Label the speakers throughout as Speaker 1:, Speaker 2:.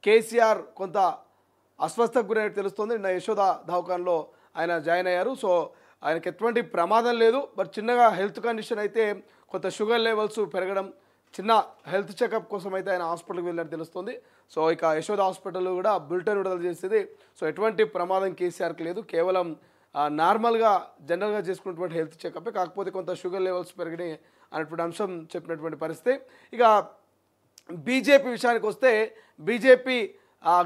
Speaker 1: కేసీఆర్ కొంత అస్వస్థకు గురైనట్టు తెలుస్తుంది. నిన్న యశోద దవాఖానలో ఆయన జాయిన్ అయ్యారు. సో ఆయనకి ఎటువంటి ప్రమాదం లేదు. బట్ చిన్నగా హెల్త్ కండిషన్ అయితే కొంత షుగర్ లెవెల్స్ పెరగడం, చిన్న హెల్త్ చెకప్ కోసం అయితే ఆయన హాస్పిటల్కి వెళ్ళినట్టు తెలుస్తుంది. సో ఇక యశోద హాస్పిటల్లో కూడా బులెటిన్ విడుదల చేసేది. సో ఎటువంటి ప్రమాదం కేసీఆర్కి లేదు. కేవలం నార్మల్గా జనరల్గా చేసుకున్నటువంటి హెల్త్ చెకప్, కాకపోతే కొంత షుగర్ లెవెల్స్ పెరిగినాయి అనేటువంటి అంశం చెప్పినటువంటి పరిస్థితి. ఇక బీజేపీ విషయానికి వస్తే బీజేపీ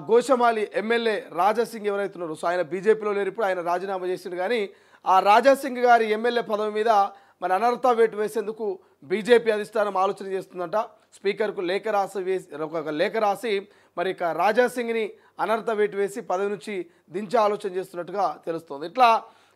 Speaker 1: గోషమాలి ఎమ్మెల్యే రాజాసింగ్ ఎవరైతే ఉన్నారో, సో ఆయన బీజేపీలో లేరు, ఇప్పుడు ఆయన రాజీనామా చేసిండు. కానీ ఆ రాజాసింగ్ గారి ఎమ్మెల్యే పదవి మీద మన అనర్హత వేటు వేసేందుకు బీజేపీ అధిష్టానం ఆలోచన చేస్తుందంట. స్పీకర్కు లేఖ రాసి మరి ఇక రాజాసింగ్ని అనర్హత వేటు వేసి పదవి నుంచి దించే ఆలోచన చేస్తున్నట్టుగా తెలుస్తుంది. ఇట్లా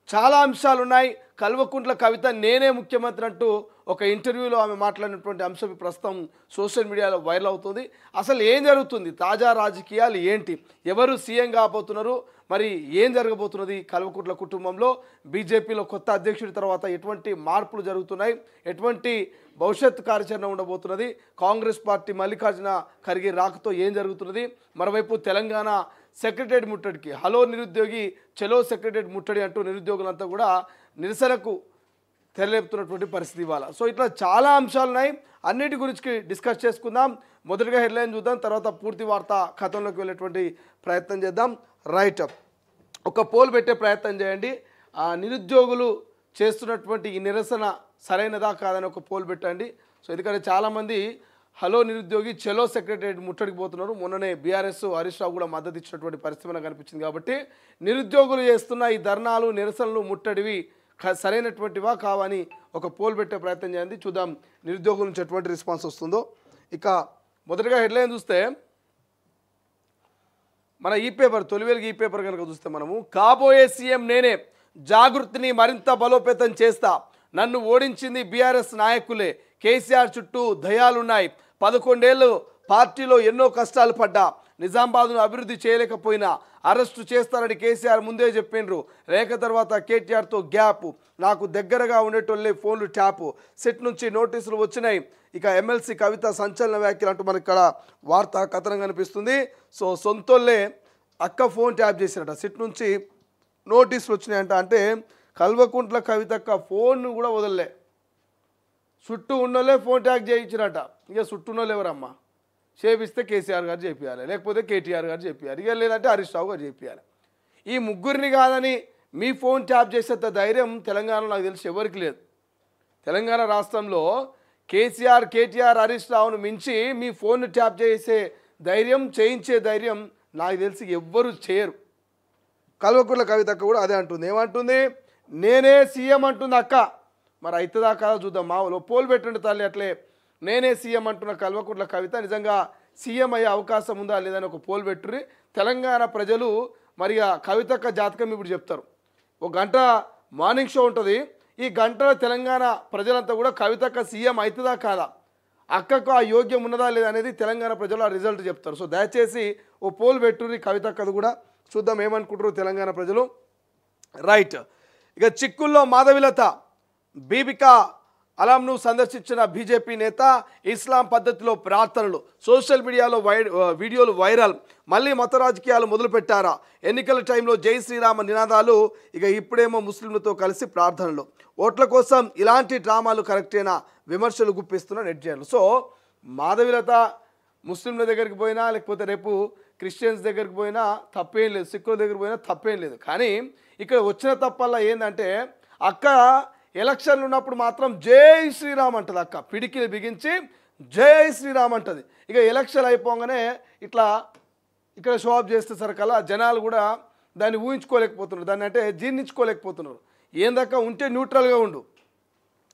Speaker 1: చాలా అంశాలు ఉన్నాయి. కల్వకుంట్ల కవిత నేనే ముఖ్యమంత్రి అంటూ ఒక ఇంటర్వ్యూలో ఆమె మాట్లాడినటువంటి అంశం ప్రస్తుతం సోషల్ మీడియాలో వైరల్ అవుతుంది. అసలు ఏం జరుగుతుంది, తాజా రాజకీయాలు ఏంటి, ఎవరు సీఎం కాబోతున్నారు, మరి ఏం జరగబోతున్నది కల్వకుంట్ల కుటుంబంలో, బీజేపీలో కొత్త అధ్యక్షుడి తర్వాత ఎటువంటి మార్పులు జరుగుతున్నాయి, ఎటువంటి భవిష్యత్ కార్యాచరణ ఉండబోతున్నది, కాంగ్రెస్ పార్టీ మల్లికార్జున ఖర్గే రాకతో ఏం జరుగుతున్నది, మరోవైపు తెలంగాణ సెక్రటరేట్ ముట్టడికి హలో నిరుద్యోగి చలో సెక్రటరేట్ ముట్టడి అంటూ నిరుద్యోగులంతా కూడా నిరసనకు తెరలేపుతున్నటువంటి పరిస్థితి ఇవాళ. సో ఇట్లా చాలా అంశాలు ఉన్నాయి. అన్నిటి గురించి డిస్కస్ చేసుకుందాం. మొదటిగా హెడ్లైన్ చూద్దాం, తర్వాత పూర్తి వార్త కథంలోకి వెళ్ళేటువంటి ప్రయత్నం చేద్దాం. రైట్, ఒక పోల్ పెట్టే ప్రయత్నం చేయండి. నిరుద్యోగులు చేస్తున్నటువంటి ఈ నిరసన సరైనదా కాదని ఒక పోల్ పెట్టండి. సో ఎందుకంటే చాలామంది హలో నిరుద్యోగి చలో సెక్రటరేట్ ముట్టడికి పోతున్నారు. మొన్ననే బీఆర్ఎస్ హరీష్ రావు కూడా మద్దతు ఇచ్చినటువంటి పరిస్థితి మనకు కనిపించింది. కాబట్టి నిరుద్యోగులు చేస్తున్న ఈ ధర్నాలు నిరసనలు ముట్టడివి సరైనటువంటివా కావని ఒక పోల్ పెట్టే ప్రయత్నం చేయండి. చూద్దాం నిరుద్యోగుల నుంచి ఎటువంటి రెస్పాన్స్ వస్తుందో. ఇక మొదటగా హెడ్లైన్ చూస్తే మన ఈ పేపర్ తొలివేలుగు ఈ పేపర్ కనుక చూస్తే మనము కాబోయే సీఎం నేనే, జాగృతిని మరింత బలోపేతం చేస్తా, నన్ను ఓడించింది బీఆర్ఎస్ నాయకులే, కేసీఆర్ చుట్టూ దయాలున్నాయి, 11 ఏళ్ళు పార్టీలో ఎన్నో కష్టాలు పడ్డా, నిజామాబాద్ను అభివృద్ధి చేయలేకపోయినా అరెస్టు చేస్తారని కేసీఆర్ ముందే చెప్పిండ్రు, లేక తర్వాత కేటీఆర్తో గ్యాప్, నాకు దగ్గరగా ఉండేటోళ్ళే ఫోన్లు ట్యాపు, సిట్ నుంచి నోటీసులు వచ్చినాయి, ఇక ఎమ్మెల్సీ కవిత సంచలన వ్యాఖ్యలు అంటూ మనకి ఇక్కడ వార్తా కథనం కనిపిస్తుంది. సో సొంతోళ్ళే అక్క ఫోన్ ట్యాప్ చేసినట్ట, సిట్ నుంచి నోటీసులు వచ్చినాయంట. అంటే కల్వకుంట్ల కవితక్క ఫోన్ కూడా వదలలే, చుట్టూ ఉన్నోళ్ళే ఫోన్ ట్యాగ్ చేయించినట్ట. ఇక చుట్టూ ఉన్నోళ్ళు ఎవరమ్మా, చేపిస్తే కేసీఆర్ గారు చేపియాలి, లేకపోతే కేటీఆర్ గారు చేపియాలి, ఇక లేదంటే హరీష్ రావు గారు చేపియాలి. ఈ ముగ్గురిని కాదని మీ ఫోన్ ట్యాప్ చేసేంత ధైర్యం తెలంగాణలో నాకు తెలిసి ఎవరికి లేదు. తెలంగాణ రాష్ట్రంలో కేసీఆర్ కేటీఆర్ హరీష్ రావును మించి మీ ఫోన్ను ట్యాప్ చేసే ధైర్యం, చేయించే ధైర్యం నాకు తెలిసి ఎవ్వరూ చేయరు. కల్వకుంట్ల కవితక్క కూడా అదే అంటుంది. ఏమంటుంది, నేనే సీఎం అంటుంది అక్క. మరి అవుతుందా కాదా చూద్దాం. మావులో పోల్ పెట్టండి తల్లి. అట్లే నేనే సీఎం అంటున్న కల్వకుంట్ల కవిత నిజంగా సీఎం అయ్యే అవకాశం ఉందా లేదని ఒక పోల్ పెట్టుర్రి. తెలంగాణ ప్రజలు మరి కవితక్క జాతకం ఇప్పుడు చెప్తారు. ఒక గంట మార్నింగ్ షో ఉంటుంది. ఈ గంటలో తెలంగాణ ప్రజలంతా కూడా కవితక్క సీఎం అవుతుందా కాదా, అక్కకు ఆ యోగ్యం ఉన్నదా లేదా అనేది తెలంగాణ ప్రజలు ఆ రిజల్ట్ చెప్తారు. సో దయచేసి ఓ పోల్ పెట్టుర్రి కవితక్కది కూడా, చూద్దాం ఏమనుకుంటారు తెలంగాణ ప్రజలు. రైట్, ఇక చిక్కుల్లో మాధవిలత బీబికా అలాంను సందర్శించిన బీజేపీ నేత, ఇస్లాం పద్ధతిలో ప్రార్థనలు, సోషల్ మీడియాలో వీడియోలు వైరల్, మళ్ళీ మత రాజకీయాలు మొదలుపెట్టారా, ఎన్నికల టైంలో జై శ్రీరామ నినాదాలు, ఇక ఇప్పుడేమో ముస్లింలతో కలిసి ప్రార్థనలు, ఓట్ల కోసం ఇలాంటి డ్రామాలు కరెక్టేనా, విమర్శలు గుప్పిస్తున్న నెటిజన్లు. సో మాధవిలత ముస్లింల దగ్గరికి పోయినా లేకపోతే రేపు క్రిస్టియన్స్ దగ్గరికి పోయినా తప్పేం లేదు, సిక్కుల దగ్గరికి పోయినా తప్పేం లేదు. కానీ ఇక్కడ వచ్చిన తప్పల్లా ఏంటంటే అక్క ఎలక్షన్లు ఉన్నప్పుడు మాత్రం జై శ్రీరామ్ అంటుంది. అక్క పిడికిలు బిగించి జై శ్రీరామ్ అంటుంది. ఇక ఎలక్షన్ అయిపోగానే ఇట్లా ఇక్కడ షోఅప్ చేస్తే సరికల్లా జనాలు కూడా దాన్ని ఊహించుకోలేకపోతున్నారు, దాన్ని అంటే జీర్ణించుకోలేకపోతున్నారు. ఏందక్క ఉంటే న్యూట్రల్గా ఉండు,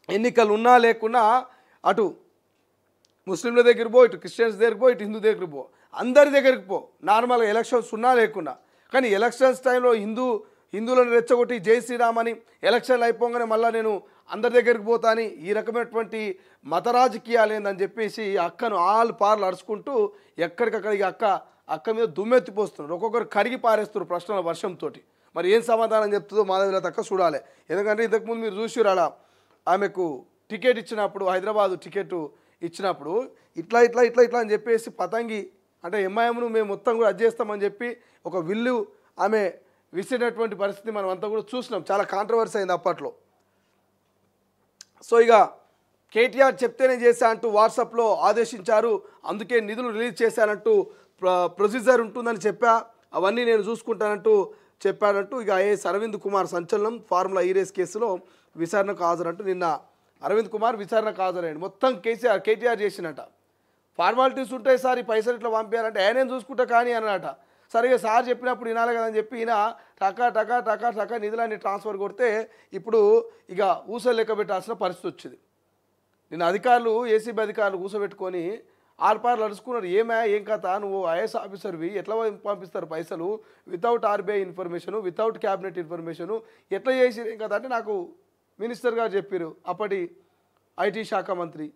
Speaker 1: ఎన్నికలు ఉన్నా లేకున్నా అటు ముస్లింల దగ్గరికి పో, ఇటు క్రిస్టియన్స్ దగ్గరికి పో, ఇటు హిందూ దగ్గరికి పో, అందరి దగ్గరికి పో, నార్మల్గా ఎలక్షన్స్ ఉన్నా లేకున్నా. కానీ ఎలక్షన్స్ టైంలో హిందువులను రెచ్చగొట్టి జై శ్రీరామ్ అని ఎలక్షన్లు అయిపోగానే మళ్ళీ నేను అందరి దగ్గరికి పోతా అని ఈ రకమైనటువంటి మత రాజకీయాలు ఏందని చెప్పేసి అక్కను ఆల్ పార్లు అరుచుకుంటూ ఎక్కడికక్కడ ఇక అక్క మీద దుమ్మెత్తిపోస్తున్నారు. ఒక్కొక్కరు కడిగి పారేస్తున్నారు ప్రశ్నల వర్షంతో. మరి ఏం సమాధానం చెప్తుందో మాధవిలత అక్క చూడాలి. ఎందుకంటే ఇంతకుముందు మీరు చూసిరు అలా ఆమెకు టికెట్ ఇచ్చినప్పుడు, హైదరాబాదు టికెట్ ఇచ్చినప్పుడు ఇట్లా ఇట్లా ఇట్లా ఇట్లా అని చెప్పేసి పతంగి అంటే ఎంఐఎంను మేము మొత్తం కూడా అది చేస్తామని చెప్పి ఒక విల్లు ఆమె విసిరినటువంటి పరిస్థితి మనం అంతా కూడా చూసినాం. చాలా కాంట్రవర్సీ అయింది అప్పట్లో. సో ఇక కేటీఆర్ చెప్తేనే చేశా అంటూ వాట్సాప్లో ఆదేశించారు, అందుకే నిధులు రిలీజ్ చేశానంటూ ప్రొసీజర్ ఉంటుందని చెప్పా, అవన్నీ నేను చూసుకుంటానంటూ చెప్పాడంటూ ఇక ఐఏఎస్ అరవింద్ కుమార్ సంచలనం. ఫార్ములా ఈ రేస్ కేసులో విచారణకు హాజరంటూ నిన్న అరవింద్ కుమార్ విచారణకు హాజరయ్యాడు. మొత్తం కేటీఆర్ చేసినట. ఫార్మాలిటీస్ ఉంటాయి సార్, ఈ పైసలు ఇట్లా పంపించాలంటే ఆయనేం చూసుకుంటా కానీ అన్నట. సరిగా సార్ చెప్పినప్పుడు వినాలి కదని చెప్పి ఈయన టకా టకా టకా టకా నిధులన్నీ ట్రాన్స్ఫర్ కొడితే ఇప్పుడు ఇక ఊసలు లెక్క పెట్టాల్సిన పరిస్థితి వచ్చింది. నిన్న అధికారులు ఏసీబీ అధికారులు కూర్చోబెట్టుకొని ఆర్పార్లు అడుచుకున్నారు. ఏం కథ, నువ్వు ఐఏఎస్ ఆఫీసర్వి ఎట్లా పంపిస్తారు పైసలు without RBI information, without cabinet information, ఎట్లా చేసి ఏం కథ అంటే నాకు మినిస్టర్ గారు చెప్పారు, అప్పటి ఐటీ శాఖ మంత్రి,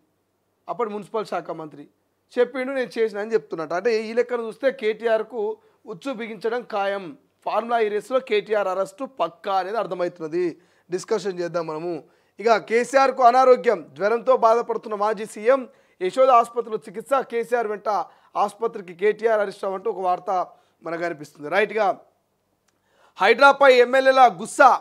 Speaker 1: అప్పటి మున్సిపల్ శాఖ మంత్రి చెప్పిండు, నేను చేసిన అని చెప్తున్నట్టు. అంటే ఈ లెక్కను చూస్తే కేటీఆర్కు ఉచ్చు బిగించడం ఖాయం. ఫార్ములా ఈ రేస్లో కేటీఆర్ అరెస్టు పక్కా అనేది అర్థమవుతున్నది. డిస్కషన్ చేద్దాం మనము. ఇక కేసీఆర్కు అనారోగ్యం, జ్వరంతో బాధపడుతున్న మాజీ సీఎం యశోద ఆసుపత్రిలో చికిత్స, కేసీఆర్ వెంట ఆసుపత్రికి కేటీఆర్ అరెస్ట్ అవ్వంటూ ఒక వార్త మనకు అనిపిస్తుంది. రైట్గా హైడ్రాపై ఎమ్మెల్యేల గుస్సా,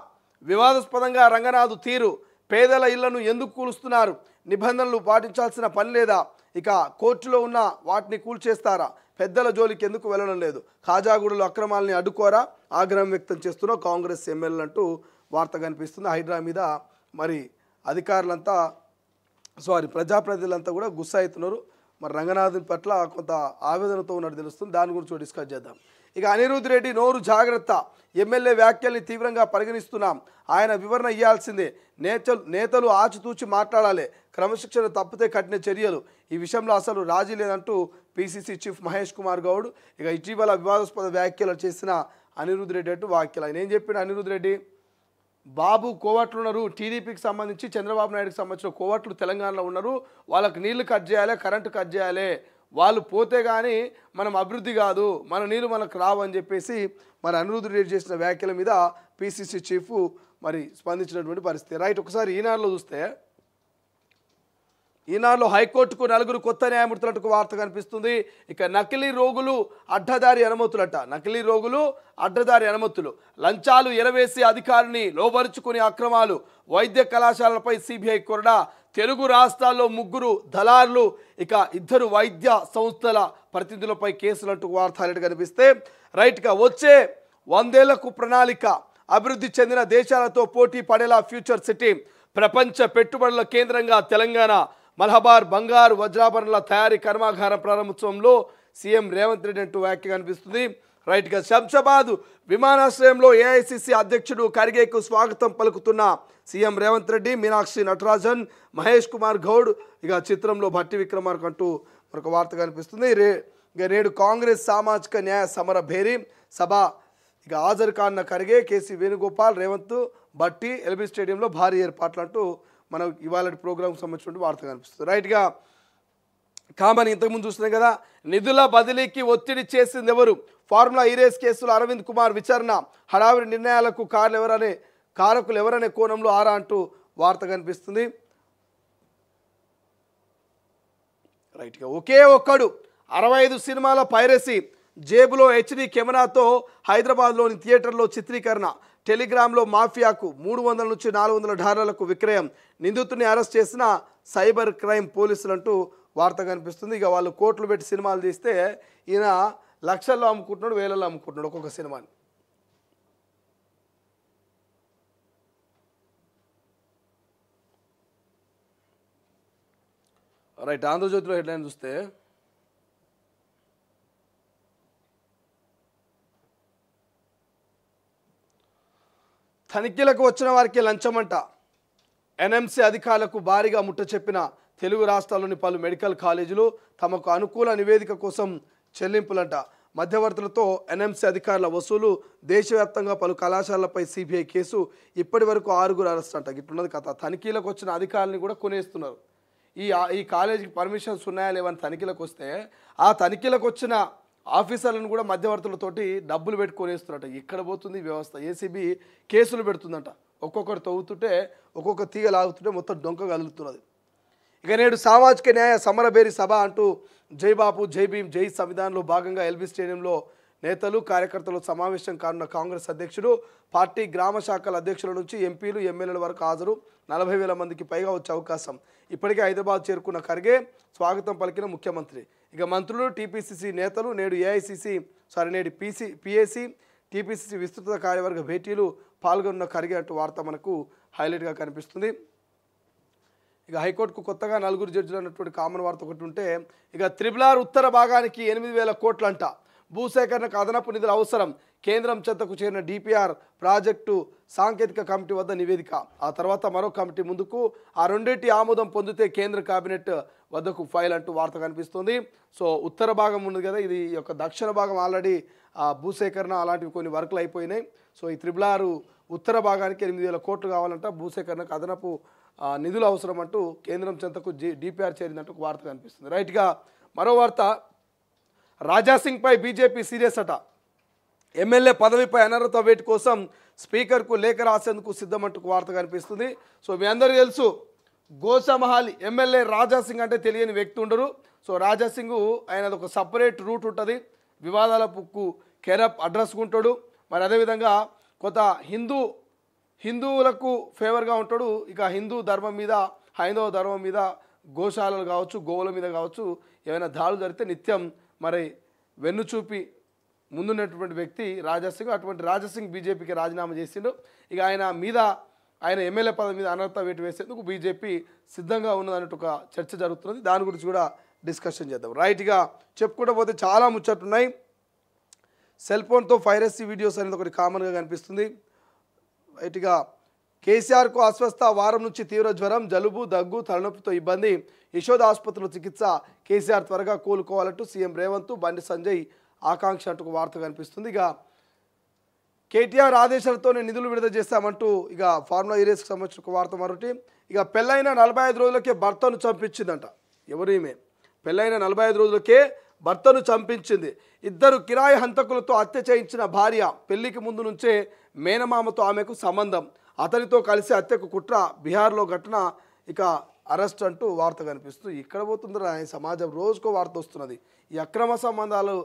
Speaker 1: వివాదాస్పదంగా రంగనాథ్ తీరు, పేదల ఇళ్లను ఎందుకు కూలుస్తున్నారు, నిబంధనలు పాటించాల్సిన పని లేదా, ఇక కోర్టులో ఉన్న వాటిని కూల్చేస్తారా, పెద్దల జోలికి ఎందుకు వెళ్ళడం లేదు, ఖాజాగూడలో అక్రమాలని అడ్డుకోరా, ఆగ్రహం వ్యక్తం చేస్తున్న కాంగ్రెస్ ఎమ్మెల్యేలు అంటూ వార్త కనిపిస్తుంది. హైడ్రా మీద మరి అధికారులంతా ప్రజాప్రతినిధులంతా కూడా గుస్సా అవుతున్నారు. మరి రంగనాథన్ పట్ల కొంత ఆవేదనతో ఉన్నట్టు తెలుస్తుంది. దాని గురించి డిస్కస్ చేద్దాం. ఇక అనిరుద్ రెడ్డి నోరు జాగ్రత్త, ఎమ్మెల్యే వ్యాఖ్యల్ని తీవ్రంగా పరిగణిస్తున్నాం, ఆయన వివరణ ఇవ్వాల్సిందే, నేతలు ఆచితూచి మాట్లాడాలి, క్రమశిక్షణ తప్పితే కఠిన చర్యలు, ఈ విషయంలో అసలు రాజీ లేదంటూ పీసీసీ చీఫ్ మహేష్ కుమార్ గౌడ్ ఇక ఇటీవల వివాదాస్పద వ్యాఖ్యలు చేసిన అనిరుద్ రెడ్డి అంటూ వ్యాఖ్యలు. ఆయన ఏం చెప్పిన అనిరుద్ రెడ్డి, బాబు కోవట్లు ఉన్నారు, టీడీపీకి సంబంధించి చంద్రబాబు నాయుడుకి సంబంధించిన కోవట్లు తెలంగాణలో ఉన్నారు, వాళ్ళకి నీళ్లు కట్ చేయాలి, కరెంటు కట్ చేయాలి, వాళ్ళు పోతే కానీ మనం అభివృద్ధి కాదు, మన నీళ్ళు మనకు రావు అని చెప్పేసి మరి అనిరుద్ రెడ్డి చేసిన వ్యాఖ్యల మీద పీసీసీ చీఫ్ మరి స్పందించినటువంటి పరిస్థితి. రైట్, ఒకసారి ఈనాడులో చూస్తే ఈనాడులో హైకోర్టుకు 4 కొత్త న్యాయమూర్తులకు వార్త కనిపిస్తుంది. ఇక నకిలీ రోగులు అడ్డదారి అనుమతులట, నకిలీ రోగులు అడ్డదారి అనుమతులు, లంచాలు ఎరవేసి అధికారిని లోబరుచుకునే అక్రమాలు, వైద్య కళాశాలలపై సిబిఐ కొరడా, తెలుగు రాష్ట్రాల్లో 3 దళారులు, ఇక 2 వైద్య సంస్థల ప్రతినిధులపై కేసులంటూ వార్తలు కనిపిస్తే రైట్గా వచ్చే 100 ఏళ్లకు ప్రణాళిక, అభివృద్ధి చెందిన దేశాలతో పోటీ పడేలా ఫ్యూచర్ సిటీ, ప్రపంచ పెట్టుబడుల కేంద్రంగా తెలంగాణ, మలబార్ బంగారు వజ్రాభరణాల తయారీ కర్మాగారం ప్రారంభోత్సవంలో సీఎం రేవంత్ రెడ్డి అంటూ వ్యాఖ్య కనిపిస్తుంది. రైట్గా శంషాబాద్ విమానాశ్రయంలో ఏఐసిసి అధ్యక్షుడు ఖర్గేకు స్వాగతం పలుకుతున్న సీఎం రేవంత్ రెడ్డి, మీనాక్షి నటరాజన్, మహేష్ కుమార్ గౌడ్, ఇక చిత్రంలో భట్టి విక్రమార్క అంటూ మరొక వార్త కనిపిస్తుంది. నేడు కాంగ్రెస్ సామాజిక న్యాయ సమర భేరీ సభ, ఇక హాజరు కాన్న ఖర్గే, కేసీ వేణుగోపాల్, రేవంత్, భట్టి ఎల్బీ స్టేడియంలో భారీ ఏర్పాట్లు అంటూ మనం ఇవాళ ప్రోగ్రాంకి సంబంధించిన వార్త కనిపిస్తుంది. రైట్గా కామన్ ఇంతకుముందు చూస్తున్నాం కదా, నిధుల బదిలీకి ఒత్తిడి చేసింది ఎవరు, ఫార్ములా ఈ రేస్ కేసులో అరవింద్ కుమార్ విచారణ, హడావిడి నిర్ణయాలకు కారకులు ఎవరనే కోణంలో ఆరా అంటూ వార్త కనిపిస్తుంది. రైట్గా ఒకే ఒక్కడు 65 సినిమాల పైరసీ, జేబులో హెచ్డి కెమెరాతో హైదరాబాద్లోని థియేటర్లో చిత్రీకరణ, టెలిగ్రామ్లో మాఫియాకు $300 నుంచి $400 విక్రయం, నిందితుడిని అరెస్ట్ చేసిన సైబర్ క్రైమ్ పోలీసులు అంటూ వార్త కనిపిస్తుంది. ఇక వాళ్ళు కోట్లు పెట్టి సినిమాలు తీస్తే ఈయన లక్షల్లో అమ్ముకుంటున్నాడు, వేలల్లో అమ్ముకుంటున్నాడు ఒక్కొక్క సినిమాని. రైట్, ఆంధ్రజ్యోతిలో హెడ్లైన్ చూస్తే తనిఖీలకు వచ్చిన వారికి లంచమంట, ఎన్ఎంసీ అధికారులకు భారీగా ముట్ట చెప్పిన తెలుగు రాష్ట్రాల్లోని పలు మెడికల్ కాలేజీలు, తమకు అనుకూల నివేదిక కోసం చెల్లింపులంట, మధ్యవర్తులతో ఎన్ఎంసీ అధికారుల వసూలు, దేశవ్యాప్తంగా పలు కళాశాలలపై సిబిఐ కేసు, ఇప్పటి వరకు 6 అరెస్ట్ అంట. ఇట్లున్నది కథ. తనిఖీలకు వచ్చిన అధికారులను కూడా కొనేస్తున్నారు. ఈ కాలేజీకి పర్మిషన్స్ ఉన్నాయా లేవని తనిఖీలకు వస్తే ఆ తనిఖీలకు వచ్చిన ఆఫీసర్లను కూడా మధ్యవర్తులతోటి డబ్బులు పెట్టుకొనేస్తున్నట్ట. ఇక్కడ పోతుంది వ్యవస్థ. ఏసీబీ కేసులు పెడుతుందంట. ఒక్కొక్కరు తవ్వుతుంటే ఒక్కొక్క తీగ లాగుతుంటే మొత్తం డొంక కదులుతున్నది. ఇక నేడు సామాజిక న్యాయ సమరబేరి సభ అంటూ జై బాపు జై భీమ్ జై సంవిధానంలో భాగంగా ఎల్బీ స్టేడియంలో నేతలు కార్యకర్తలు సమావేశం కానున్న కాంగ్రెస్ అధ్యక్షుడు పార్టీ గ్రామ శాఖల అధ్యక్షుల నుంచి ఎంపీలు ఎమ్మెల్యేల వరకు హాజరు 40,000 మందికి పైగా వచ్చే అవకాశం. ఇప్పటికే హైదరాబాద్ చేరుకున్న ఖర్గే స్వాగతం పలికిన ముఖ్యమంత్రి. ఇక మంత్రులు టీపీసీసీ నేతలు నేడు నేడు పిఏసీ టీపీసీసీ విస్తృత కార్యవర్గ భేటీలు పాల్గొన్న ఖర్గే అంటూ వార్త మనకు హైలైట్గా కనిపిస్తుంది. ఇక హైకోర్టుకు కొత్తగా 4 జడ్జిలు అన్నటువంటి కామన్ వార్త ఒకటి ఉంటే ఇక త్రిబుల్ ఉత్తర భాగానికి 8,000 కోట్లంట. భూసేకరణకు అదనపు నిధులు అవసరం. కేంద్రం చెంతకు చేరిన డిపిఆర్ ప్రాజెక్టు సాంకేతిక కమిటీ వద్ద నివేదిక. ఆ తర్వాత మరో కమిటీ ముందుకు. ఆ రెండింటి ఆమోదం పొందితే కేంద్ర కేబినెట్ వద్దకు ఫైల్ అంటూ వార్త కనిపిస్తుంది. సో ఉత్తర భాగం ఉన్నది కదా, ఇది యొక్క దక్షిణ భాగం ఆల్రెడీ భూసేకరణ అలాంటివి కొన్ని వర్కులు అయిపోయినాయి. సో ఈ త్రిబుల్ ఉత్తర భాగానికి 8,000 కోట్లు కావాలంట. భూసేకరణకు అదనపు నిధులు అవసరం అంటూ కేంద్రం చెంతకు డిపిఆర్ చేరిందంటూ వార్త కనిపిస్తుంది. రైట్గా మరో వార్త, రాజాసింగ్పై బీజేపీ సీరియస్ అట. ఎమ్మెల్యే పదవిపై అనర్హత వేటు కోసం స్పీకర్కు లేఖ రాసేందుకు సిద్ధమంటూ వార్త కనిపిస్తుంది. సో మీ అందరికీ తెలుసు, గోసమహాలి ఎమ్మెల్యే రాజాసింగ్ అంటే తెలియని వ్యక్తి ఉండరు. సో రాజాసింగ్ ఆయనది ఒక సపరేట్ రూట్ ఉంటుంది, వివాదాలకు కేరప్ అడ్రస్ ఉంటాడు. మరి అదేవిధంగా కొంత హిందువులకు ఫేవర్గా ఉంటాడు. ఇక హిందూ ధర్మం మీద, హైందవ ధర్మం మీద, గోశాలలు కావచ్చు, గోవుల మీద కావచ్చు ఏమైనా దాడులు జరిగితే నిత్యం మరి వెన్నుచూపి ముందున్నటువంటి వ్యక్తి రాజాసింగ్. అటువంటి రాజాసింగ్ బీజేపీకి రాజీనామా చేసిండు. ఇక ఆయన ఎమ్మెల్యే పదవి మీద అనర్హత వేటు వేసేందుకు బీజేపీ సిద్ధంగా ఉన్నదన్నట్టు ఒక చర్చ జరుగుతున్నది. దాని గురించి కూడా డిస్కషన్ చేద్దాం. రైట్గా చెప్పుకుంటూ పోతే చాలా ముచ్చట్లున్నాయి. సెల్ ఫోన్తో పైరసీ వీడియోస్ అనేది ఒకటి కామన్గా కనిపిస్తుంది. రైట్గా కేసీఆర్కు అస్వస్థ, వారం నుంచి తీవ్ర జ్వరం, జలుబు, దగ్గు, తలనొప్పితో ఇబ్బంది, యశోద ఆసుపత్రిలో చికిత్స, కేసీఆర్ త్వరగా కోలుకోవాలంటూ సీఎం రేవంత్, బండి సంజయ్ ఆకాంక్ష అంటూ వార్త కనిపిస్తుంది. ఇక కేటీఆర్ ఆదేశాలతోనే నిధులు విడుదల చేస్తామంటూ ఇక ఫార్ములా ఈరేస్కి సంబంధించిన ఒక వార్త మరొకటి. ఇక పెళ్ళైన 45 రోజులకే భర్తను చంపించిందంట. ఎవరు ఈమె? పెళ్ళైన 45 రోజులకే భర్తను చంపించింది. 2 కిరాయి హంతకులతో హత్య చేయించిన భార్య. పెళ్లికి ముందు నుంచే మేనమామతో ఆమెకు సంబంధం. అతనితో కలిసి హత్యకు కుట్ర. బీహార్లో ఘటన. ఇక అరెస్ట్ అంటూ వార్త కనిపిస్తుంది. ఇక్కడ పోతుందిరా సమాజం, రోజుకో వార్త వస్తున్నది. ఈ అక్రమ సంబంధాలు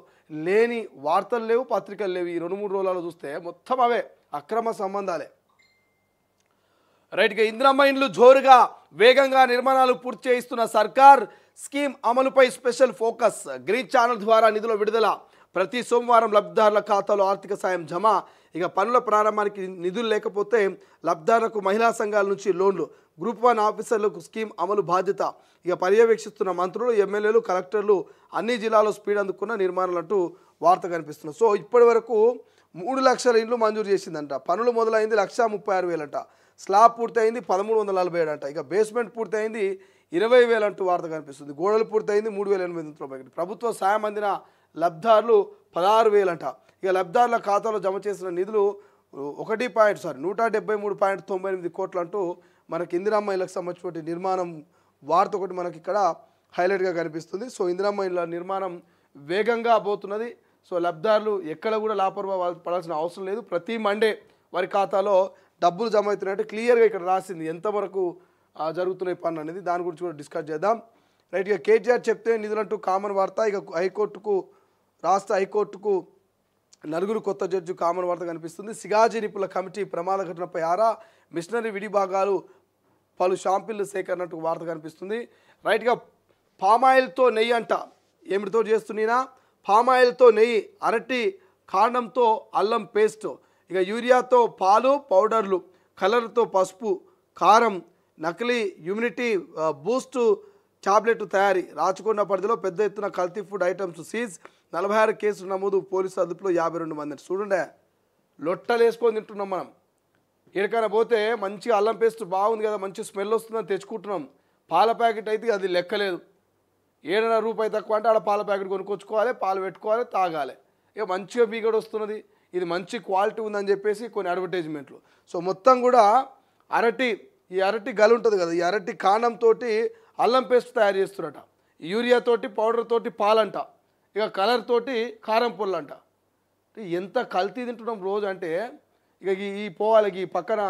Speaker 1: లేని వార్తలు లేవు, పత్రికలు లేవు. ఈ 2-3 రోజులలో చూస్తే మొత్తం అవే అక్రమ సంబంధాలే. రైట్గా ఇందిరమ్మ ఇండ్లు జోరుగా వేగంగా నిర్మాణాలు పూర్తి చేయిస్తున్న సర్కార్. స్కీమ్ అమలుపై స్పెషల్ ఫోకస్. గ్రీన్ ఛానల్ ద్వారా నిధుల విడుదల. ప్రతి సోమవారం లబ్ధిదారుల ఖాతాలో ఆర్థిక సాయం జమ. ఇక పనుల ప్రారంభానికి నిధులు లేకపోతే లబ్ధిదారులకు మహిళా సంఘాల నుంచి లోన్లు. గ్రూప్ 1 ఆఫీసర్లకు స్కీమ్ అమలు బాధ్యత. ఇక పర్యవేక్షిస్తున్న మంత్రులు, ఎమ్మెల్యేలు, కలెక్టర్లు. అన్ని జిల్లాలో స్పీడ్ అందుకున్న నిర్మాణాలు అంటూ వార్త కనిపిస్తుంది. సో ఇప్పటి వరకు 3 లక్షల ఇండ్లు మంజూరు చేసిందంట. పనులు మొదలైంది 136,000 అంట. స్లాబ్ పూర్తయింది 1,347 అంట. ఇక బేస్మెంట్ పూర్తయింది 20,000 అంటూ వార్త కనిపిస్తుంది. గోడలు పూర్తయింది 3,800. ప్రభుత్వ సాయం అందిన లబ్ధిదారులు 16,000 అంట. ఇక లబ్ధిదారుల ఖాతాలో జమ చేసిన నిధులు 173.98 కోట్లు అంటూ మనకి ఇందిరమ్మ ఇళ్ళకి సంబంధించిన నిర్మాణం వార్త ఒకటి మనకి ఇక్కడ హైలైట్గా కనిపిస్తుంది. సో ఇందిరమ్మ ఇళ్ళ నిర్మాణం వేగంగా పోతున్నది. సో లబ్ధిదారులు ఎక్కడ కూడా లాపర్వా పడాల్సిన అవసరం లేదు. ప్రతి మండే వారి ఖాతాలో డబ్బులు జమ అవుతున్నట్టు క్లియర్గా ఇక్కడ రాసింది ఎంతవరకు జరుగుతున్నాయి పనులు అనేది. దాని గురించి కూడా డిస్కస్ చేద్దాం. రైట్గా కేటీఆర్ చెప్తే నిధులంటూ కామన్ వార్త. ఇక రాష్ట్ర హైకోర్టుకు 4 కొత్త జడ్జి కామన్ వార్త కనిపిస్తుంది. సిగాజీ నిపుణుల కమిటీ ప్రమాద ఘటనపై ఆరా. మిషనరీ విడిభాగాలు పలు షాంపిల్లు సేకరణకు వార్త కనిపిస్తుంది. రైట్గా పామాయిల్తో నెయ్యి అంట. ఏమిటితో చేస్తున్నా? పామాయిల్తో నెయ్యి, అరటి కాండంతో అల్లం పేస్ట్, ఇక యూరియాతో పాలు పౌడర్లు, కలర్తో పసుపు, కారం, నకిలీ ఇమ్యూనిటీ బూస్ట్ టాబ్లెట్ తయారీ. రాచకొండ పరిధిలో పెద్ద ఎత్తున కల్తీ ఫుడ్ ఐటమ్స్ సీజ్. 46 కేసులు నమోదు. పోలీసు అదుపులో 52 మంది. చూడండి, లొట్టలు వేసుకొని తింటున్నాం మనం. ఎక్కడికైనా పోతే మంచిగా అల్లం పేస్ట్ బాగుంది కదా, మంచి స్మెల్ వస్తుందని తెచ్చుకుంటున్నాం. పాల ప్యాకెట్ అయితే అది లెక్కలేదు. 7.5 రూపాయి తక్కువ అంటే ఆడ పాల ప్యాకెట్ కొనుక్కొచ్చుకోవాలి, పాలు పెట్టుకోవాలి, తాగాలి. ఇక మంచిగా మీగడ వస్తున్నది, ఇది మంచి క్వాలిటీ ఉందని చెప్పేసి కొన్ని అడ్వర్టైజ్మెంట్లు. సో మొత్తం కూడా ఈ అరటి గలు ఉంటుంది కదా, ఈ అరటి కాండంతో అల్లం పేస్ట్ తయారు చేస్తున్నట. యూరియాతోటి పౌడర్ తోటి పాలంట, ఇక కలర్ తోటి కారం పొల్లంట. ఎంత కల్తీ తింటున్నాం రోజు అంటే. ఇక ఈ పోవాలి ఈ పక్కన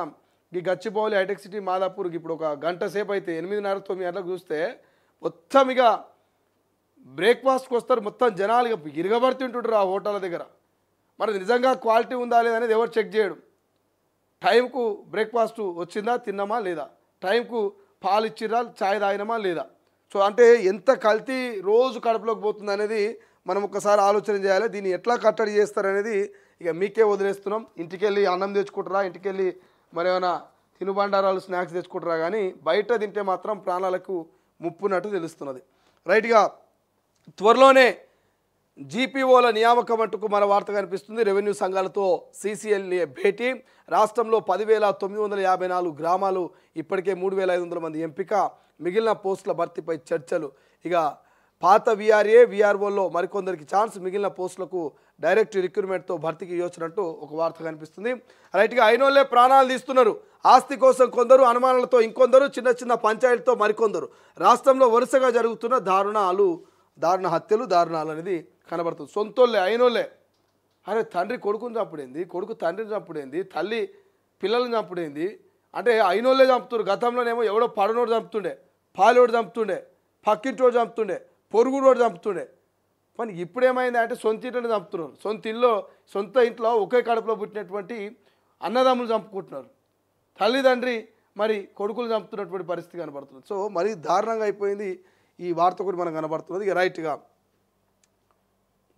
Speaker 1: ఈ గచ్చిబౌలి హైటెక్ సిటీ మాదాపూర్కి ఇప్పుడు ఒక గంట సేపు అయితే 8:30 9 గంటలకు చూస్తే మొత్తం ఇక బ్రేక్ఫాస్ట్కి వస్తారు, మొత్తం జనాలు ఇక ఇరగబడుతుంటుంటారు ఆ హోటళ్ళ దగ్గర. మరి నిజంగా క్వాలిటీ ఉందా లేదనేది ఎవరు చెక్ చేయడు. టైంకు బ్రేక్ఫాస్ట్ వచ్చిందా, తిన్నామా లేదా, టైంకు పాలు ఇచ్చిర్రా, చాయ్ తాగినామా లేదా. సో అంటే ఎంత కల్తీ రోజు కడుపులోకి పోతుంది అనేది మనం ఒకసారి ఆలోచన చేయాలి. దీన్ని ఎట్లా కట్టడి చేస్తారనేది ఇక మీకే వదిలేస్తున్నాం. ఇంటికి వెళ్ళి అన్నం తెచ్చుకుంటారా, ఇంటికి వెళ్ళి మరి ఏమైనా తినుబండారాలు స్నాక్స్ తెచ్చుకుంటారా, కానీ బయట తింటే మాత్రం ప్రాణాలకు ముప్పున్నట్టు తెలుస్తున్నది. రైట్గా త్వరలోనే జీపీఓల నియామకం అంటూ మన వార్త కనిపిస్తుంది. రెవెన్యూ సంఘాలతో సీసీఎల్ఏ భేటీ. రాష్ట్రంలో 10,954 గ్రామాలు, ఇప్పటికే 3,500 మంది ఎంపిక. మిగిలిన పోస్టుల భర్తీపై చర్చలు. ఇక పాత వీఆర్ఏ వీఆర్ఓల్లో మరికొందరికి ఛాన్స్, మిగిలిన పోస్టులకు డైరెక్ట్ రిక్రూట్మెంట్తో భర్తీకి యోచన అంటూ ఒక వార్త కనిపిస్తుంది. రైట్గా అయినోళ్ళే ప్రాణాలు తీస్తున్నారు. ఆస్తి కోసం కొందరు, అనుమానాలతో ఇంకొందరు, చిన్న చిన్న పంచాయతీలతో మరికొందరు. రాష్ట్రంలో వరుసగా జరుగుతున్న దారుణ హత్యలు, దారుణాలు అనేది కనబడుతుంది. సొంతోళ్ళే, అయినోళ్ళే. అరే తండ్రి కొడుకుని చంపుడేంది, కొడుకు తండ్రిని చంపుడేంది, తల్లి పిల్లల్ని చంపుడేంది అంటే అయినోళ్ళే చంపుతున్నారు. గతంలోనేమో ఎవడో పడనోడు చంపుతుండే, పాలోడు చంపుతుండే, పక్కింటోడు చంపుతుండే, పొరుగుడోడు చంపుతుండే. కానీ ఇప్పుడేమైంది అంటే సొంత ఇంట్లోనే చంపుతున్నారు. సొంత ఇంట్లో ఒకే కడుపులో పుట్టినటువంటి అన్నదమ్ములు చంపుకుంటున్నారు. తల్లిదండ్రి మరి కొడుకులు చంపుతున్నటువంటి పరిస్థితి కనబడుతుంది. సో మరి దారుణంగా అయిపోయింది ఈ వార్త కూడా మనకు కనబడుతున్నది. ఇక రైట్గా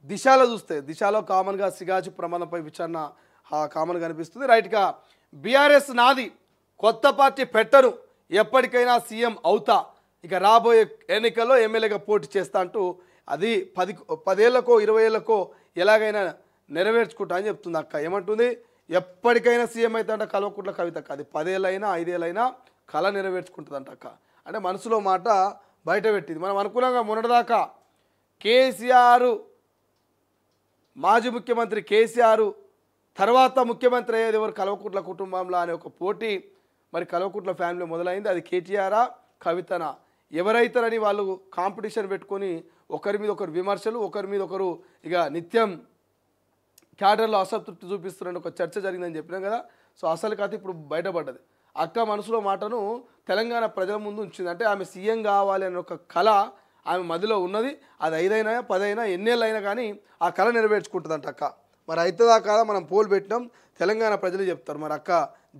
Speaker 1: దిశలో చూస్తే, దిశలో కామన్గా సిగాజు ప్రమాదంపై విచారణ కామన్ కనిపిస్తుంది. రైట్గా బీఆర్ఎస్ నాది, కొత్త పార్టీ పెట్టను, ఎప్పటికైనా సీఎం అవుతా, ఇక రాబోయే ఎన్నికల్లో ఎమ్మెల్యేగా పోటీ చేస్తా అంటూ అది 10 ఏళ్ళకో 20 ఏళ్ళకో ఎలాగైనా నెరవేర్చుకుంటా అని చెప్తుంది అక్క. ఏమంటుంది, ఎప్పటికైనా సీఎం అవుతాంట కల్వకుంట్ల కవిత అక్క. అది 10 ఏళ్ళైనా 5 ఏళ్ళైనా కళ నెరవేర్చుకుంటుందంట అక్క. అంటే మనసులో మాట బయట పెట్టింది. మనం అనుకున్నాగా మొన్నటిదాకా కేసీఆర్, మాజీ ముఖ్యమంత్రి కేసీఆర్ తర్వాత ముఖ్యమంత్రి అయ్యేది ఎవరు, కల్వకుంట్ల కుటుంబంలో అనే ఒక పోటీ మరి కల్వకుంట్ల ఫ్యామిలీ మొదలైంది. అది కేటీఆరా కవితనా ఎవరైతారని వాళ్ళు కాంపిటీషన్ పెట్టుకొని ఒకరి మీద ఒకరు విమర్శలు, ఒకరి మీద ఒకరు ఇక నిత్యం క్యాడర్లో అసంతృప్తి చూపిస్తున్నారని ఒక చర్చ జరిగిందని చెప్పినాం కదా. సో అసలు కథ ఇప్పుడు బయటపడ్డది. అక్క మనసులో మాటను తెలంగాణ ప్రజల ముందు ఉంచింది. అంటే ఆమె సీఎం కావాలి అనే ఒక కళ ఆమె మదిలో ఉన్నది. అది 5 అయినా 10 అయినా ఎన్నేళ్ళు అయినా కానీ ఆ కళ నెరవేర్చుకుంటుందంట అక్క. మరి అవుతుందా కాదా మనం పోల్ పెట్టినాం, తెలంగాణ ప్రజలు చెప్తారు మరి అక్క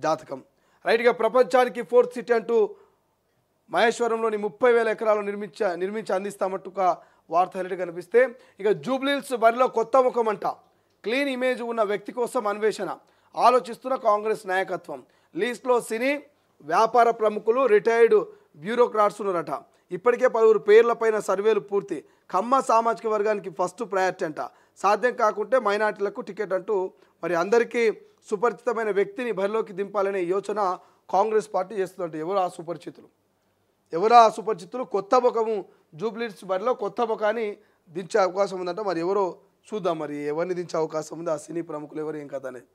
Speaker 1: జాతకం. రైట్గా ప్రపంచానికి 4th సిటీ అంటూ మహేశ్వరంలోని 30,000 ఎకరాలు నిర్మించి అందిస్తామంటూ ఒక వార్త హైలైట్ కనిపిస్తే, ఇక జూబ్లీహిల్స్ బరిలో కొత్త ముఖం అంట, క్లీన్ ఇమేజ్ ఉన్న వ్యక్తి కోసం అన్వేషణ, ఆలోచిస్తున్న కాంగ్రెస్ నాయకత్వం. లీస్ట్లో సినీ వ్యాపార ప్రముఖులు, రిటైర్డ్ బ్యూరోక్రాట్స్ ఉన్నారట. ఇప్పటికే 10 పేర్లపైన సర్వేలు పూర్తి. కమ్మ సామాజిక వర్గానికి ఫస్ట్ ప్రయారిటీ అంట. సాధ్యం కాకుంటే మైనార్టీలకు టికెట్ అంటూ మరి అందరికీ సుపరిచితమైన వ్యక్తిని బరిలోకి దింపాలనే యోచన కాంగ్రెస్ పార్టీ చేస్తుందంట. ఎవరు ఆ సుపరిచితులు? కొత్త ముఖము జూబ్లీహిల్స్ బరిలో కొత్త ముఖాన్ని దించే అవకాశం ఉందంట. మరి ఎవరో చూద్దాం, మరి ఎవరిని దించే అవకాశం ఉంది, ఆ సినీ ప్రముఖులు ఎవరు, ఏం కథ అనేది.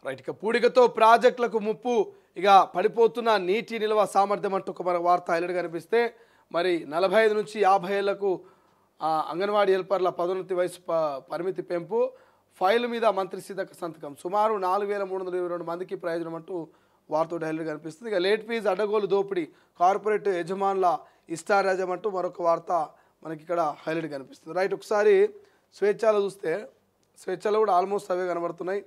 Speaker 1: రైట్, ఇక పూడికతో ప్రాజెక్టులకు ముప్పు, ఇక పడిపోతున్న నీటి నిల్వ సామర్థ్యం అంటూ ఒక మన వార్త హైలైట్ కనిపిస్తే, మరి 45 నుంచి 50 ఏళ్లకు అంగన్వాడీ హెల్పర్ల పదోన్నతి వయసు పరిమితి పెంపు, ఫైల్ మీద మంత్రి సీతక్క సంతకం, సుమారు 4,322 మందికి ప్రయోజనం అంటూ వార్త హైలైట్ కనిపిస్తుంది. ఇక లేట్ ఫీజు అడ్డగోలు దోపిడీ, కార్పొరేట్ యజమానుల ఇష్టారాజ్యం అంటూ మరొక వార్త మనకి ఇక్కడ హైలైట్ కనిపిస్తుంది. రైట్, ఒకసారి స్వేచ్ఛలో చూస్తే స్వేచ్ఛలో కూడా ఆల్మోస్ట్ అవే కనబడుతున్నాయి.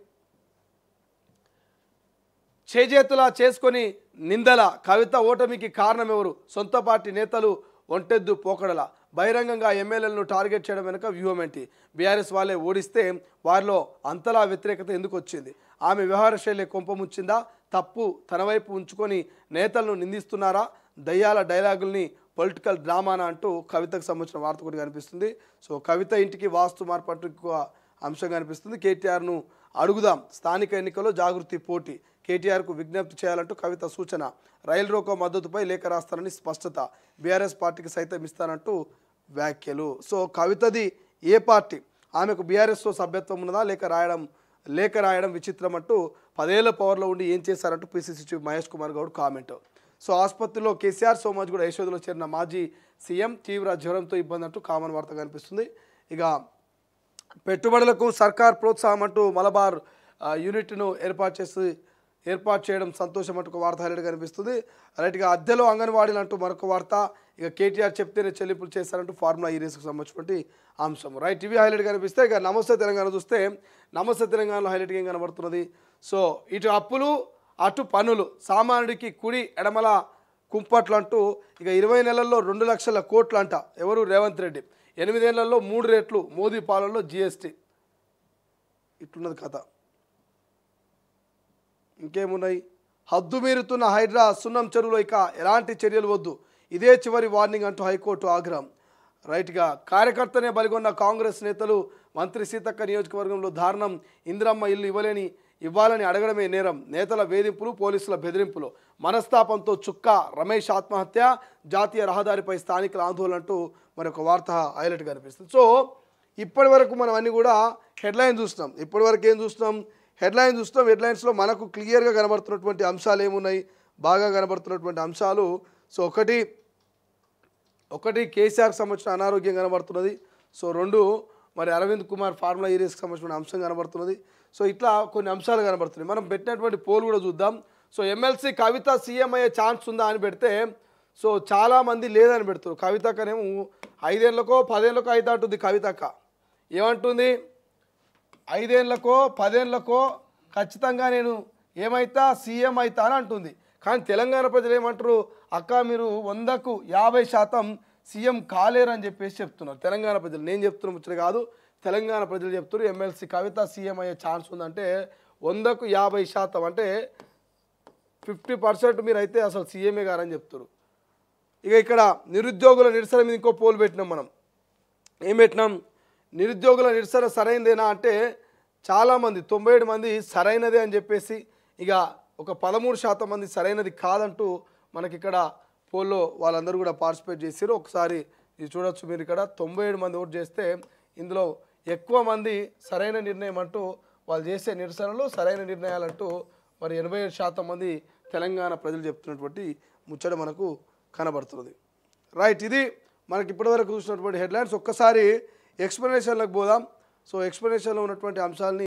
Speaker 1: చేజేతులా చేసుకొని నిందల, కవిత ఓటమికి కారణం ఎవరు, సొంత పార్టీ నేతలు ఒంటెద్దు పోకడల, బహిరంగంగా ఎమ్మెల్యేలను టార్గెట్ చేయడం వెనుక వ్యూహం ఏంటి, బీఆర్ఎస్ వాళ్ళే ఓడిస్తే వారిలో అంతలా వ్యతిరేకత ఎందుకు వచ్చింది, ఆమె వ్యవహార శైలి కొంపముచ్చిందా, తప్పు తన వైపు ఉంచుకొని నేతలను నిందిస్తున్నారా, దయ్యాల డైలాగుల్ని పొలిటికల్ డ్రామానా అంటూ కవితకు సంబంధించిన వార్త కూడా కనిపిస్తుంది. సో కవిత ఇంటికి వాస్తు మార్పు అంటూ ఎక్కువ అంశం కనిపిస్తుంది. కేటీఆర్ను అడుగుదాం, స్థానిక ఎన్నికల్లో జాగృతి పోటీ, కేటీఆర్కు విజ్ఞప్తి చేయాలంటూ కవిత సూచన, రైలు రోకో మద్దతుపై లేఖ రాస్తానని స్పష్టత, బీఆర్ఎస్ పార్టీకి సైతం ఇస్తానంటూ వ్యాఖ్యలు. సో కవితది ఏ పార్టీ, ఆమెకు బీఆర్ఎస్తో సభ్యత్వం ఉన్నదా, లేఖ రాయడం విచిత్రం అంటూ 10 ఏళ్ల పవర్లో ఉండి ఏం చేశారంటూ PCC chief Mahesh Kumar Goud comment. So ఆసుపత్రిలో కేసీఆర్ సో మచ్ కూడా యశోదలో చేరిన మాజీ సీఎం తీవ్ర జ్వరంతో ఇబ్బంది అంటూ కామన్ వార్త కనిపిస్తుంది. ఇక పెట్టుబడులకు సర్కార్ ప్రోత్సాహం అంటూ మలబార్ యూనిట్ను ఏర్పాటు చేయడం సంతోషం అంటూ ఒక వార్త హైలైట్ కనిపిస్తుంది. రైట్గా అద్దెలో అంగన్వాడీలు అంటూ మరొక వార్త. ఇక కేటీఆర్ చెప్తేనే చెల్లింపులు చేస్తారంటూ ఫార్ములా ఈ రేసుకు సంబంధించినటువంటి అంశం. రైట్, ఇవి హైలైట్ కనిపిస్తే ఇక నమస్తే తెలంగాణ చూస్తే నమస్తే తెలంగాణలో హైలైట్గా ఏం కనబడుతున్నది. సో ఇటు అప్పులు అటు పన్నులు సామాన్యుడికి కుడి ఎడమల కుంపట్లు అంటూ ఇక 20 నెలల్లో 2 లక్షల కోట్లు అంట. ఎవరు? రేవంత్ రెడ్డి. 8 ఏళ్లలో 3 రెట్లు మోదీ పాలనలో జీఎస్టీ. ఇట్లున్నది కథ. ఇంకేమున్నాయి? హద్దు మీరుతున్న హైడ్రా సున్నం చెరువులో ఇక ఎలాంటి చర్యలు వద్దు, ఇదే చివరి వార్నింగ్ అంటూ హైకోర్టు ఆగ్రహం. రైట్గా కార్యకర్తనే బలిగొన్న కాంగ్రెస్ నేతలు మంత్రి సీతక్క నియోజకవర్గంలో దారుణం. ఇందిరమ్మ ఇల్లు ఇవ్వాలని అడగడమే నేరం. నేతల వేధింపులు, పోలీసుల బెదిరింపులు, మనస్తాపంతో చుక్క రమేష్ ఆత్మహత్య, జాతీయ రహదారిపై స్థానికుల ఆందోళన అంటూ మరొక వార్త హైలైట్గా అనిపిస్తుంది. సో ఇప్పటి వరకు మనం అన్నీ కూడా హెడ్లైన్ చూస్తున్నాం. ఇప్పటివరకు ఏం చూస్తున్నాం? హెడ్లైన్ చూస్తాం. హెడ్లైన్స్లో మనకు క్లియర్గా కనబడుతున్నటువంటి అంశాలు ఏమున్నాయి? బాగా కనబడుతున్నటువంటి అంశాలు. సో ఒకటి కేసీఆర్కి సంబంధించిన అనారోగ్యం కనబడుతున్నది. సో 2 మరి అరవింద్ కుమార్ ఫార్ములా ఈ రేస్కి సంబంధించిన అంశం కనబడుతున్నది. సో ఇట్లా కొన్ని అంశాలు కనబడుతున్నాయి. మనం పెట్టినటువంటి పోల్ కూడా చూద్దాం. సో ఎమ్మెల్సీ కవిత సీఎం అయ్యే ఛాన్స్ ఉందా అని పెడితే సో చాలామంది లేదని పెడుతున్నారు. కవితక్కనేమో 5 ఏళ్లకో 10 ఏళ్లకో అయితే అంటుంది. కవితక్క ఏమంటుంది? 5 ఏళ్లకో 10 ఏళ్లకో ఖచ్చితంగా నేను ఏమైతా సీఎం అవుతా అని అంటుంది. కానీ తెలంగాణ ప్రజలు ఏమంటారు? అక్క మీరు 100కు 50% సీఎం కాలేరని చెప్పేసి చెప్తున్నారు తెలంగాణ ప్రజలు. నేను చెప్తున్న ముచ్చట కాదు, తెలంగాణ ప్రజలు చెప్తున్నారు. ఎమ్మెల్సీ కవిత సీఎం అయ్యే ఛాన్స్ ఉందంటే 100కు 50%, అంటే 50% మీరు అయితే అసలు సీఎంఏ గారని చెప్తారు. ఇక ఇక్కడ నిరుద్యోగుల నిరసన మీద ఇంకో పోల్ పెట్టినాం మనం. ఏం పెట్టినాం? నిరుద్యోగుల నిరసన సరైనదేనా అంటే చాలామంది 97 మంది సరైనదే అని చెప్పేసి, ఇక ఒక 13% మంది సరైనది కాదంటూ మనకి ఇక్కడ పోల్లో వాళ్ళందరూ కూడా పార్టిసిపేట్ చేశారు. ఒకసారి ఇది చూడొచ్చు మీరు. ఇక్కడ 97 మంది ఓటు చేస్తే ఇందులో ఎక్కువ మంది సరైన నిర్ణయం అంటూ వాళ్ళు చేసే నిరసనలు సరైన నిర్ణయాలంటూ మరి 87% మంది తెలంగాణ ప్రజలు చెప్తున్నటువంటి ముచ్చట మనకు కనబడుతున్నది. రైట్, ఇది మనకి ఇప్పటివరకు చూసినటువంటి హెడ్లైన్స్. ఒక్కసారి ఎక్స్ప్లెనేషన్లకు పోదాం. సో ఎక్స్ప్లెనేషన్లో ఉన్నటువంటి అంశాలని